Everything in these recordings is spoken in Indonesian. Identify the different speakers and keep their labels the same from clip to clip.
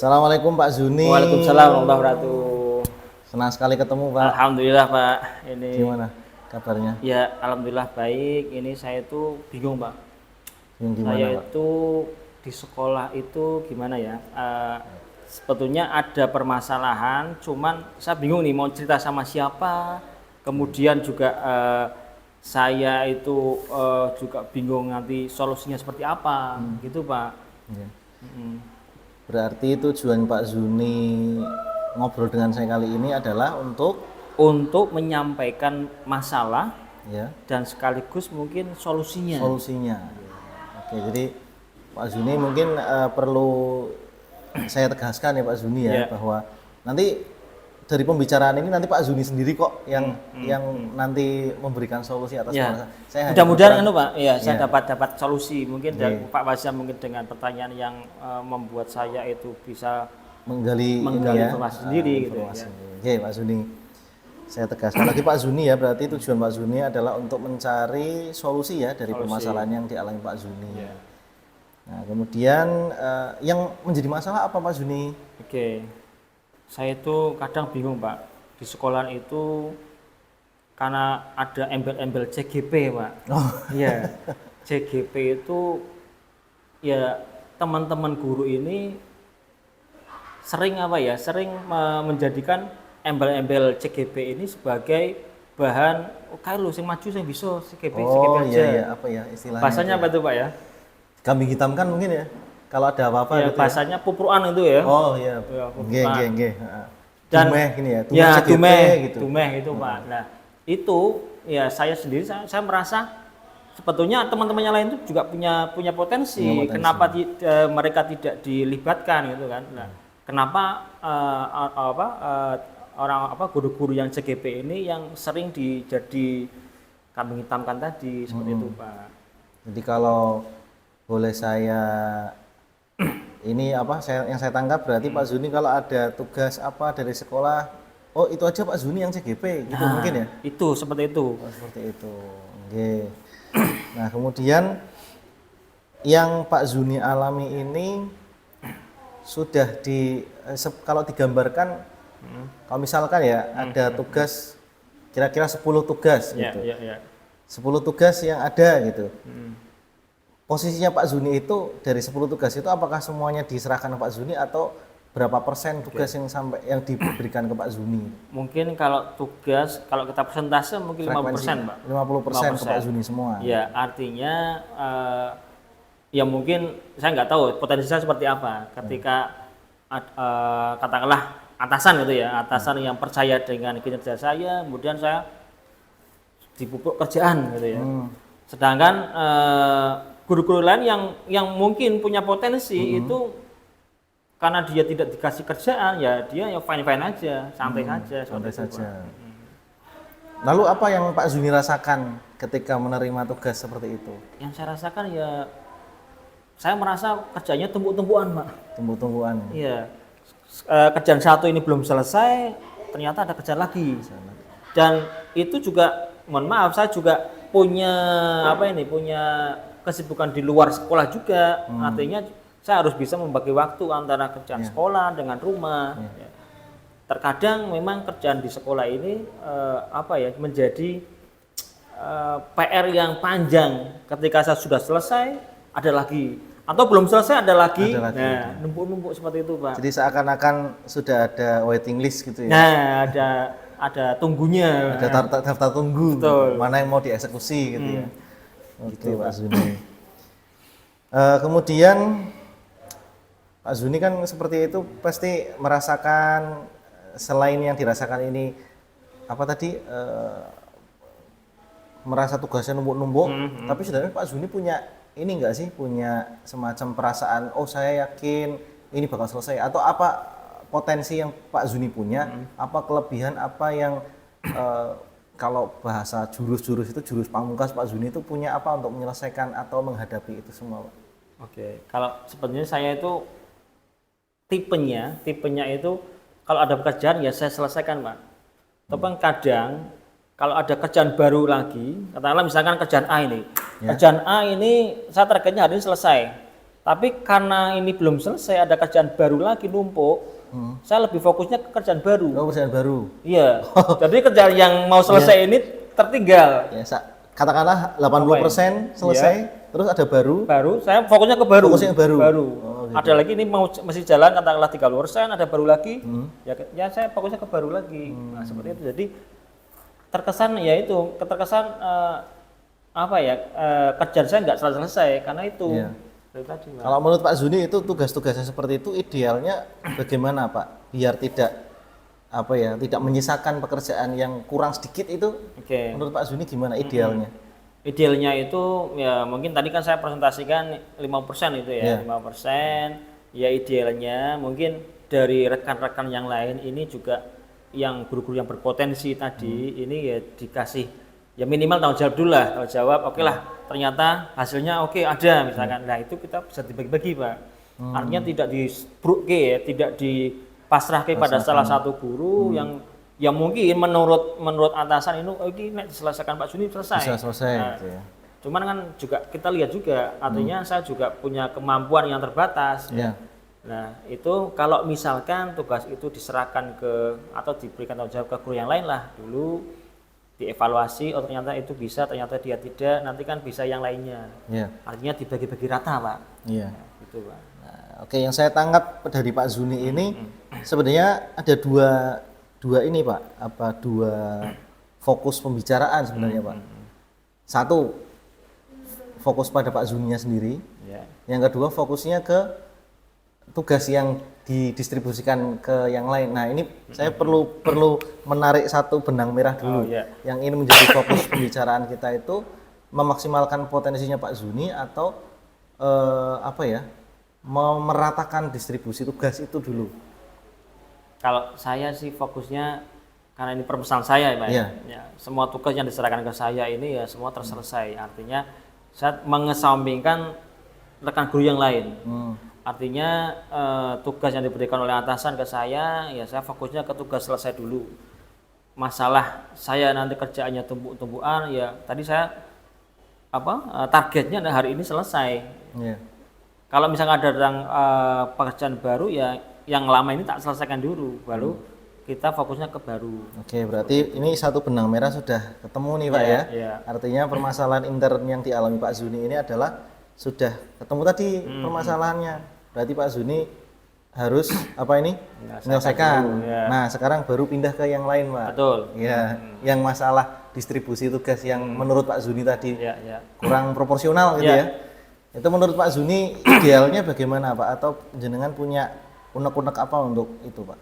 Speaker 1: Assalamualaikum Pak Zuni.
Speaker 2: Waalaikumsalam warahmatullahi wabarakatuh.
Speaker 1: Senang sekali ketemu Pak.
Speaker 2: Alhamdulillah Pak. Ini
Speaker 1: Gimana kabarnya?
Speaker 2: ya alhamdulillah baik. Ini saya itu bingung Pak.
Speaker 1: Gimana
Speaker 2: Saya
Speaker 1: Pak?
Speaker 2: itu di sekolah itu gimana ya? Sebetulnya ada permasalahan, cuman saya bingung nih mau cerita sama siapa. Kemudian juga saya itu juga bingung nanti solusinya seperti apa, gitu Pak.
Speaker 1: Ya.
Speaker 2: Mm.
Speaker 1: Berarti tujuan Pak Zuni ngobrol dengan saya kali ini adalah untuk
Speaker 2: Untuk menyampaikan masalah
Speaker 1: ya
Speaker 2: dan sekaligus mungkin solusinya.
Speaker 1: solusinya. Oke, jadi Pak Zuni mungkin perlu saya tegaskan ya Pak Zuni ya,
Speaker 2: Ya.
Speaker 1: bahwa nanti dari pembicaraan ini nanti Pak Zuni sendiri kok yang nanti memberikan solusi atas
Speaker 2: Ya.
Speaker 1: masalah. Saya hanya
Speaker 2: Mudah-mudahan
Speaker 1: berperan-
Speaker 2: Pak, ya saya
Speaker 1: Ya.
Speaker 2: dapat solusi mungkin
Speaker 1: Iya.
Speaker 2: dari Pak Basya mungkin dengan pertanyaan yang membuat saya itu bisa
Speaker 1: menggali
Speaker 2: menggali
Speaker 1: ini ya,
Speaker 2: informasi sendiri gitu
Speaker 1: informasi.
Speaker 2: ya.
Speaker 1: Oke Pak Zuni, saya tegaskan lagi Pak Zuni ya, berarti tujuan Pak Zuni adalah untuk mencari solusi ya dari
Speaker 2: Solusi.
Speaker 1: permasalahan yang dialami Pak Zuni.
Speaker 2: Ya.
Speaker 1: Nah kemudian yang menjadi masalah apa Pak Zuni?
Speaker 2: Oke, saya itu kadang bingung Pak di sekolah itu karena ada embel-embel CGP Pak.
Speaker 1: Oh
Speaker 2: Iya, CGP itu ya teman-teman guru ini sering menjadikan embel-embel CGP ini sebagai bahan kayak lu sing maju sing bisa CGP
Speaker 1: oh
Speaker 2: aja.
Speaker 1: iya iya, apa ya istilahnya?
Speaker 2: Bahasanya apa
Speaker 1: itu
Speaker 2: tuh Pak ya?
Speaker 1: ya? Kambing hitam kan mungkin ya, kalau ada apa-apa
Speaker 2: Ya,
Speaker 1: gitu ya.
Speaker 2: bahasanya pupruan itu ya.
Speaker 1: Oh iya,
Speaker 2: Ya,
Speaker 1: nggih
Speaker 2: bukan.
Speaker 1: nggih nggih.
Speaker 2: Dan-
Speaker 1: Dumeh gini ya,
Speaker 2: Ya,
Speaker 1: CGP
Speaker 2: dumeh
Speaker 1: gitu.
Speaker 2: dumeh itu Pak. Nah, itu ya saya sendiri saya merasa sebetulnya teman-temannya lain itu juga punya potensi.
Speaker 1: Punya potensi.
Speaker 2: Kenapa mereka tidak dilibatkan gitu kan? Nah, kenapa guru-guru yang CGP ini yang sering jadi kambing hitamkan tadi seperti itu Pak.
Speaker 1: Jadi kalau boleh saya ini yang saya tangkap berarti Pak Zuni kalau ada tugas apa dari sekolah, oh itu aja Pak Zuni yang CGP gitu
Speaker 2: Nah,
Speaker 1: mungkin ya.
Speaker 2: Itu seperti itu.
Speaker 1: Oh, seperti itu. Oke. Nah, kemudian yang Pak Zuni alami ini sudah kalau digambarkan kalau misalkan ya ada tugas kira-kira 10 tugas
Speaker 2: Ya,
Speaker 1: gitu.
Speaker 2: ya, ya.
Speaker 1: 10 tugas yang ada gitu.
Speaker 2: Hmm.
Speaker 1: Posisinya Pak Zuni itu dari 10 tugas itu apakah semuanya diserahkan ke Pak Zuni atau berapa persen tugas yang diberikan ke Pak Zuni?
Speaker 2: Mungkin kalau tugas, kalau kita persentase mungkin 50% Pak.
Speaker 1: 50% ke Pak Zuni semua.
Speaker 2: Ya, artinya ya mungkin saya nggak tahu potensinya seperti apa ketika katakanlah atasan gitu ya, atasan yang percaya dengan kinerja saya, kemudian saya dipupuk kerjaan gitu ya. Sedangkan guru-guru lain yang mungkin punya potensi itu karena dia tidak dikasih kerjaan ya dia fine-fine aja, santai saja,
Speaker 1: Santai
Speaker 2: seperti itu,
Speaker 1: saja.
Speaker 2: Pak.
Speaker 1: Lalu apa yang Pak Zuni rasakan ketika menerima tugas seperti itu?
Speaker 2: Yang saya rasakan ya saya merasa kerjanya tumpuk-tumpukan Pak.
Speaker 1: Tumbuh-tumbuhan.
Speaker 2: Iya. Kerjaan satu ini belum selesai, ternyata ada kerjaan lagi. Dan itu juga, mohon maaf, saya juga punya kesibukan di luar sekolah juga. Artinya saya harus bisa membagi waktu antara kerjaan sekolah dengan rumah. Ya. Terkadang memang kerjaan di sekolah ini menjadi PR yang panjang. Ketika saya sudah selesai, ada lagi. Atau belum selesai ada lagi. Nah, numpuk-numpuk seperti itu, Pak.
Speaker 1: Jadi seakan-akan sudah ada waiting list gitu ya.
Speaker 2: Nah, ada tunggunya.
Speaker 1: Ada daftar tunggu.
Speaker 2: Betul.
Speaker 1: Mana yang mau dieksekusi gitu ya. Oke, Pak Zuni. Kemudian Pak Zuni kan seperti itu pasti merasakan selain yang dirasakan ini apa tadi merasa tugasnya numpuk-numpuk, tapi sebenarnya Pak Zuni punya ini enggak sih, punya semacam perasaan oh saya yakin ini bakal selesai, atau apa potensi yang Pak Zuni punya, apa kelebihan apa yang kalau bahasa jurus-jurus itu jurus pamungkas Pak Zuni itu punya apa untuk menyelesaikan atau menghadapi itu semua Pak?
Speaker 2: Oke, kalau sebenarnya saya itu tipenya itu kalau ada pekerjaan ya saya selesaikan Pak. Tapi kadang kalau ada kerjaan baru lagi, katakanlah misalkan kerjaan A ini, kerjaan A ini saya targetnya hari ini selesai, Tapi karena ini belum selesai, ada kerjaan baru lagi numpuk, saya lebih fokusnya ke kerjaan baru.
Speaker 1: Oh, pekerjaan baru.
Speaker 2: Iya. Jadi kerjaan yang mau selesai ini tertinggal.
Speaker 1: Ya, katakanlah 80% selesai, terus ada baru.
Speaker 2: Baru, saya fokusnya ke baru.
Speaker 1: Fokusnya ke baru. Oh, gitu.
Speaker 2: Ada lagi ini masih jalan, katakanlah 30%, ada baru lagi. Ya saya fokusnya ke baru lagi. Nah, seperti itu. Jadi terkesan ya itu, kerjaan saya nggak selesai karena itu.
Speaker 1: Iya.
Speaker 2: Dari tadi, Pak.
Speaker 1: Kalau menurut Pak Zuni itu tugas-tugasnya seperti itu idealnya bagaimana Pak? Biar tidak tidak menyisakan pekerjaan yang kurang sedikit itu.
Speaker 2: Oke.
Speaker 1: Menurut Pak Zuni gimana idealnya?
Speaker 2: Idealnya itu ya mungkin tadi kan saya presentasikan 5% itu ya, 5%. Ya idealnya mungkin dari rekan-rekan yang lain ini juga yang guru-guru yang berpotensi tadi ini ya dikasih ya minimal tanggung jawab dulu lah, tanggung jawab oke lah ternyata hasilnya oke ada misalkan. Nah itu kita bisa dibagi-bagi Pak. Artinya tidak disbruke ya, tidak dipasrahkan pada salah satu guru yang mungkin menurut atasan ini diselesaikan Pak Juni selesai.
Speaker 1: Bisa selesai.
Speaker 2: Nah,
Speaker 1: gitu ya.
Speaker 2: cuman kan juga kita lihat juga artinya saya juga punya kemampuan yang terbatas.
Speaker 1: Iya.
Speaker 2: Nah itu kalau misalkan tugas itu diserahkan atau diberikan tanggung jawab ke guru yang lain lah dulu dievaluasi, oh ternyata itu bisa, ternyata dia tidak, nanti kan bisa yang lainnya.
Speaker 1: Iya.
Speaker 2: Artinya dibagi-bagi rata Pak.
Speaker 1: Iya.
Speaker 2: Nah, gitu Pak.
Speaker 1: Nah, oke, yang saya tangkap dari Pak Zuni ini sebenarnya ada dua ini Pak, dua fokus pembicaraan sebenarnya Pak. Satu, fokus pada Pak Zuninya sendiri.
Speaker 2: Ya.
Speaker 1: Yang kedua, fokusnya ke tugas yang didistribusikan ke yang lain. Nah, ini saya perlu menarik satu benang merah dulu. Yang ini menjadi fokus pembicaraan kita itu memaksimalkan potensinya Pak Zuni atau memeratakan distribusi tugas itu dulu.
Speaker 2: Kalau saya sih fokusnya karena ini permasalahan saya Pak.
Speaker 1: Iya.
Speaker 2: Ya, semua tugas yang diserahkan ke saya ini ya semua terselesai. Artinya saya mengesampingkan rekan guru yang lain. Artinya tugas yang diberikan oleh atasan ke saya, ya saya fokusnya ke tugas selesai dulu. Masalah saya nanti kerjaannya tumpuk-tumpukan, ya tadi saya targetnya hari ini selesai.
Speaker 1: Yeah.
Speaker 2: Kalau misalnya ada pekerjaan baru, ya yang lama ini tak selesaikan dulu, baru kita fokusnya ke baru.
Speaker 1: Oke, berarti ini satu benang merah sudah ketemu nih Pak ya.
Speaker 2: Iya.
Speaker 1: Artinya permasalahan intern yang dialami Pak Zuni ini adalah sudah ketemu tadi permasalahannya. Berarti Pak Zuni harus menyelesaikan. Nah, sekarang baru pindah ke yang lain, Pak.
Speaker 2: Betul.
Speaker 1: Ya, yang masalah distribusi tugas yang menurut Pak Zuni tadi kurang proporsional gitu ya. Itu menurut Pak Zuni idealnya bagaimana, Pak? Atau jenengan punya unek-unek apa untuk itu, Pak?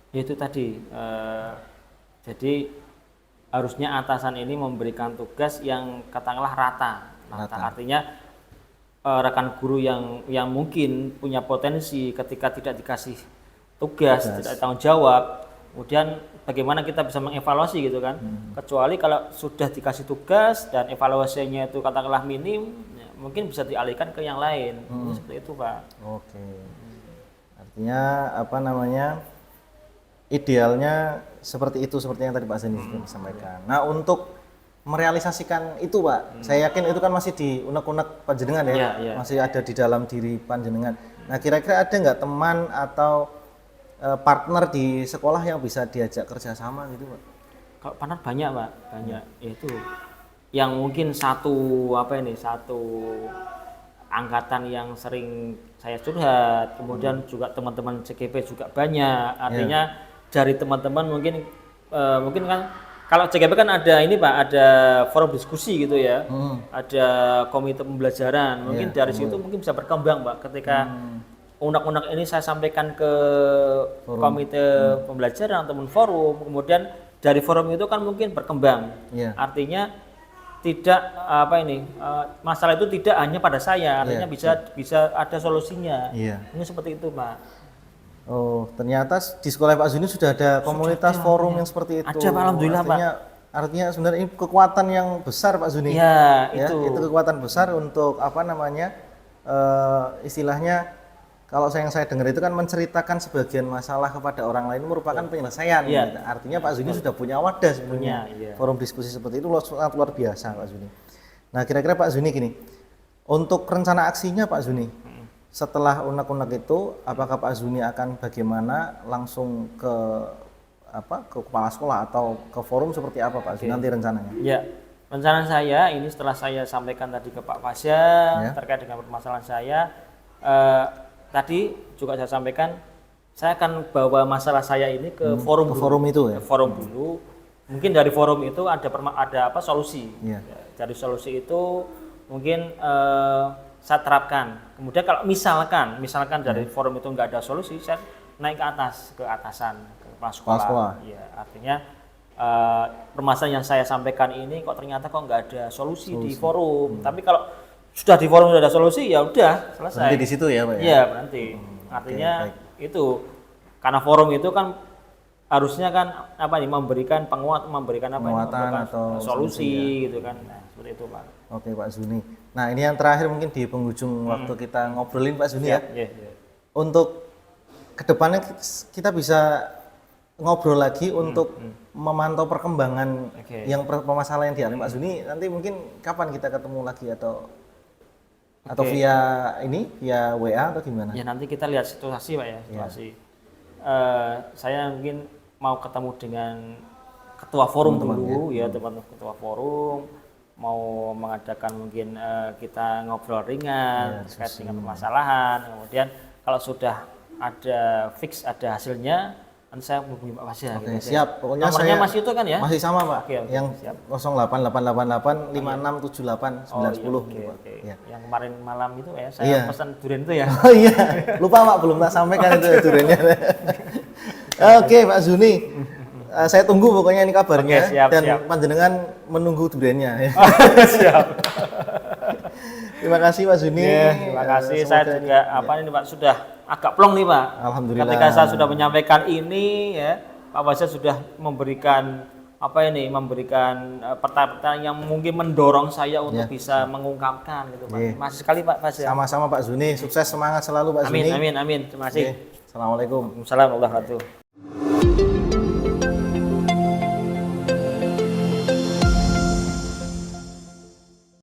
Speaker 2: Itu tadi. Jadi harusnya atasan ini memberikan tugas yang katakanlah rata. Artinya rekan guru yang mungkin punya potensi ketika tidak dikasih tugas, tidak tanggung jawab, kemudian bagaimana kita bisa mengevaluasi gitu kan. Kecuali kalau sudah dikasih tugas dan evaluasinya itu katakanlah minim, ya, mungkin bisa dialihkan ke yang lain. Seperti itu Pak.
Speaker 1: Oke. Artinya idealnya seperti itu, seperti yang tadi Pak Zeni sampaikan. Nah, untuk merealisasikan itu Pak, saya yakin itu kan masih di unek-unek panjenengan ya, masih ada di dalam diri panjenengan. Nah, kira-kira ada nggak teman atau partner di sekolah yang bisa diajak kerjasama gitu Pak?
Speaker 2: Kalau partner banyak Pak, banyak. Itu yang mungkin satu angkatan yang sering saya curhat, kemudian juga teman-teman CGP juga banyak. Artinya dari teman-teman mungkin kan kalau CGP kan ada ini Pak, ada forum diskusi gitu ya, ada komite pembelajaran. Mungkin dari situ mungkin bisa berkembang Pak. Ketika unek-unek ini saya sampaikan ke komite pembelajaran ataupun forum, kemudian dari forum itu kan mungkin berkembang. Artinya tidak masalah itu tidak hanya pada saya, artinya bisa ada solusinya. Ini seperti itu Pak.
Speaker 1: Oh, ternyata di sekolah Pak Zuni sudah ada komunitas forum yang seperti itu.
Speaker 2: Ada Pak, alhamdulillah Pak.
Speaker 1: Artinya sebenarnya ini kekuatan yang besar Pak Zuni. Itu kekuatan besar untuk istilahnya kalau yang saya dengar itu kan menceritakan sebagian masalah kepada orang lain merupakan penyelesaian. Gitu. Artinya Pak Zuni sudah punya wadah sebenarnya. Forum diskusi seperti itu sangat luar biasa Pak Zuni. Nah, kira-kira Pak Zuni gini, untuk rencana aksinya Pak Zuni, setelah unek-unek itu, apakah Pak Zuni akan bagaimana langsung ke kepala sekolah atau ke forum seperti apa Pak Zuni nanti rencananya?
Speaker 2: Ya, rencana saya ini setelah saya sampaikan tadi ke Pak Pasya terkait dengan permasalahan saya, tadi juga saya sampaikan saya akan bawa masalah saya ini ke forum
Speaker 1: ke
Speaker 2: dulu.
Speaker 1: forum itu ya?
Speaker 2: Ke forum dulu. Mungkin dari forum itu ada solusi.
Speaker 1: Iya.
Speaker 2: Dari solusi itu mungkin saya terapkan. Kemudian kalau misalkan dari forum itu nggak ada solusi, saya naik ke atas, ke atasan, ke kepala sekolah. Ya, artinya permasalahan yang saya sampaikan ini kok ternyata nggak ada solusi di forum. Tapi kalau sudah di forum sudah ada solusi, ya udah selesai.
Speaker 1: Nanti di situ ya Pak ya?
Speaker 2: Iya, berarti. Artinya itu karena forum itu kan harusnya kan memberikan penguatan
Speaker 1: atau
Speaker 2: solusi gitu kan. Nah, seperti itu Pak.
Speaker 1: Oke Pak Zuni. Nah ini yang terakhir mungkin di penghujung waktu kita ngobrolin Pak Zuni ya. Untuk kedepannya kita bisa ngobrol lagi untuk memantau perkembangan yang permasalahan yang dialami Pak Zuni. Nanti mungkin kapan kita ketemu lagi atau via WA atau gimana?
Speaker 2: Ya nanti kita lihat situasi Pak ya, situasi. Saya mungkin mau ketemu dengan ketua forum dulu ya, teman-teman ketua forum mau mengadakan mungkin kita ngobrol ringan terkait dengan permasalahan. Kemudian kalau sudah ada fix ada hasilnya, nanti saya hubungi Pak Pasya.
Speaker 1: Oke, siap. Pokoknya
Speaker 2: nomornya
Speaker 1: saya
Speaker 2: masih itu kan ya?
Speaker 1: Masih sama Pak.
Speaker 2: Oke,
Speaker 1: yang
Speaker 2: siap.
Speaker 1: 08888 5678 910
Speaker 2: Oke. Yang kemarin malam itu ya saya pesan durian itu ya.
Speaker 1: Oh iya, lupa Pak, belum tak sampaikan itu duriannya. Oke Pak Zuni, saya tunggu pokoknya ini kabarnya.
Speaker 2: Oke, siap,
Speaker 1: dan
Speaker 2: siap.
Speaker 1: panjenengan menunggu duriannya.
Speaker 2: Siap.
Speaker 1: Terima kasih Pak Zuni.
Speaker 2: Terima kasih. Saya juga ini Pak sudah agak plong nih Pak.
Speaker 1: Alhamdulillah.
Speaker 2: Ketika saya sudah menyampaikan ini ya, Pak Pasya sudah memberikan pertanyaan yang mungkin mendorong saya untuk bisa mengungkapkan gitu Pak. Terima kasih sekali Pak Pasya.
Speaker 1: Sama-sama Pak Zuni, sukses semangat selalu Pak Zuni.
Speaker 2: Amin. Terima kasih.
Speaker 1: Assalamualaikum.
Speaker 2: Waalaikumsalam warahmatullahi wabarakatuh.